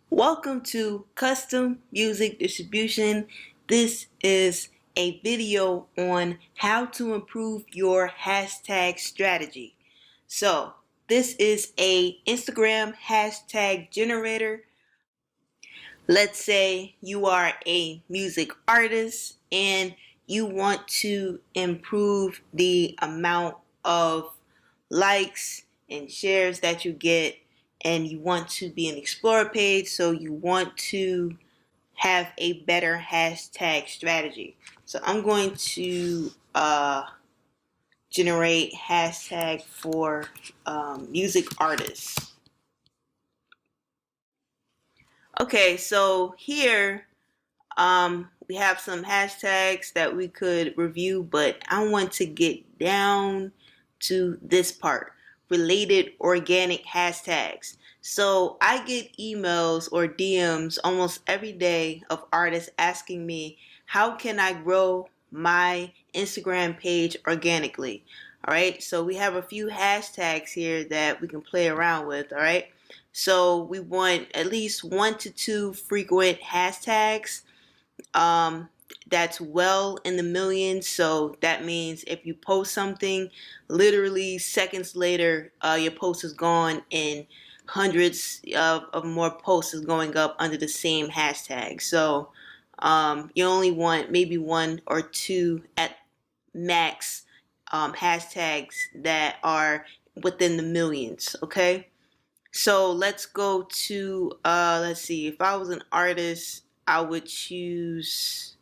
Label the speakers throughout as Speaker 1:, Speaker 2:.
Speaker 1: Welcome to Custom Music Distribution. This is a video on how to improve your hashtag strategy. So this is a Instagram hashtag generator. Let's say you are a music artist and you want to improve the amount of likes and shares that you get, and you want to be an Explorer page, so you want to have a better hashtag strategy. So I'm going to generate hashtag for music artists. Okay, so here we have some hashtags that we could review, but I want to get down to this part, related organic hashtags. So I get emails or DMs almost every day of artists asking me, how can I grow my Instagram page organically? All right, so we have a few hashtags here that we can play around with. All right, so we want at least 1 to 2 frequent hashtags that's well in the millions. So that means if you post something, literally seconds later, your post is gone, and hundreds of more posts is going up under the same hashtag. So you only want maybe 1 or 2 at max hashtags that are within the millions. Okay, so let's go to let's see, if I was an artist, I would choose,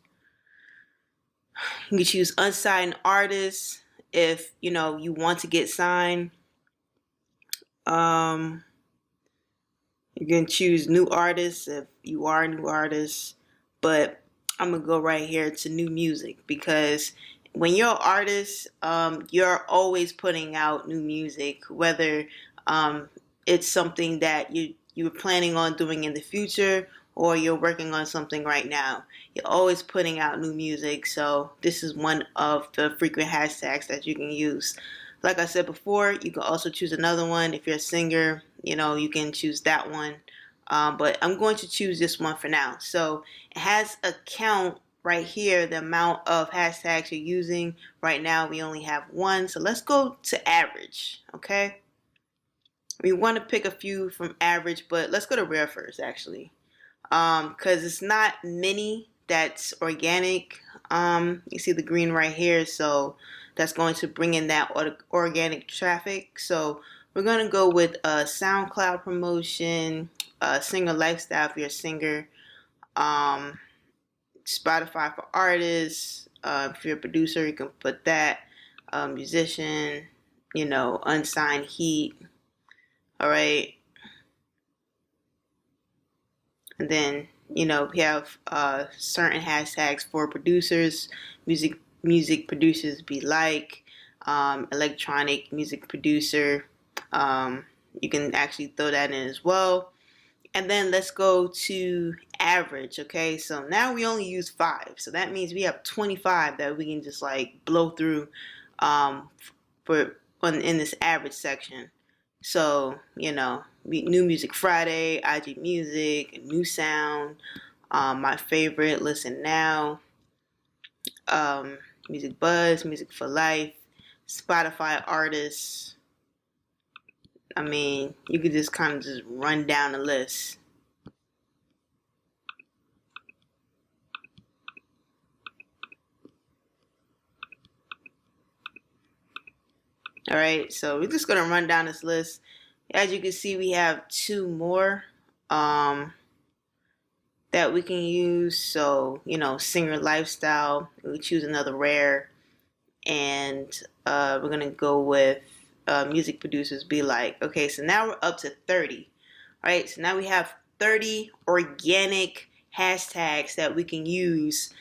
Speaker 1: you can choose unsigned artists if you know you want to get signed. You can choose new artists if you are a new artist, but I'm gonna go right here to new music, because when you're an artist, you're always putting out new music, whether it's something that you're planning on doing in the future, or you're working on something right now. You're always putting out new music, so this is one of the frequent hashtags that you can use. Like I said before, you can also choose another one. If you're a singer, you can choose that one. But I'm going to choose this one for now. So it has a count right here, the amount of hashtags you're using. Right now we only have one, so let's go to average. Okay, we want to pick a few from average, but let's go to rare first, actually, because it's not many that's organic. You see the green right here, so that's going to bring in that organic traffic. So we're going to go with SoundCloud promotion, singer lifestyle if you're a singer, Spotify for artists. If you're a producer, you can put that. Musician, unsigned heat. All right. And then, we have certain hashtags for producers. Music producers be like, electronic music producer. You can actually throw that in as well. And then let's go to average. Okay, so now we only use 5, so that means we have 25 that we can just like blow through in this average section. So New Music Friday, IG Music, New Sound, my favorite, Listen Now, Music Buzz, Music for Life, Spotify artists. I mean, you could just kind of just run down the list. All right, so we're just gonna run down this list. As you can see, we have 2 more that we can use. So singer lifestyle, we choose another rare, and we're gonna go with music producers be like. Okay, so now we're up to 30. All right, so now we have 30 organic hashtags that we can use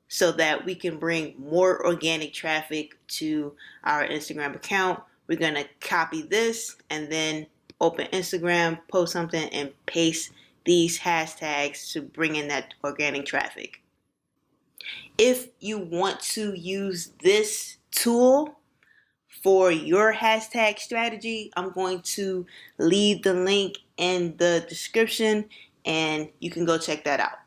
Speaker 1: so that we can bring more organic traffic to our Instagram account. We're gonna copy this and then open Instagram, post something, and paste these hashtags to bring in that organic traffic. If you want to use this tool for your hashtag strategy, I'm going to leave the link in the description. and you can go check that out.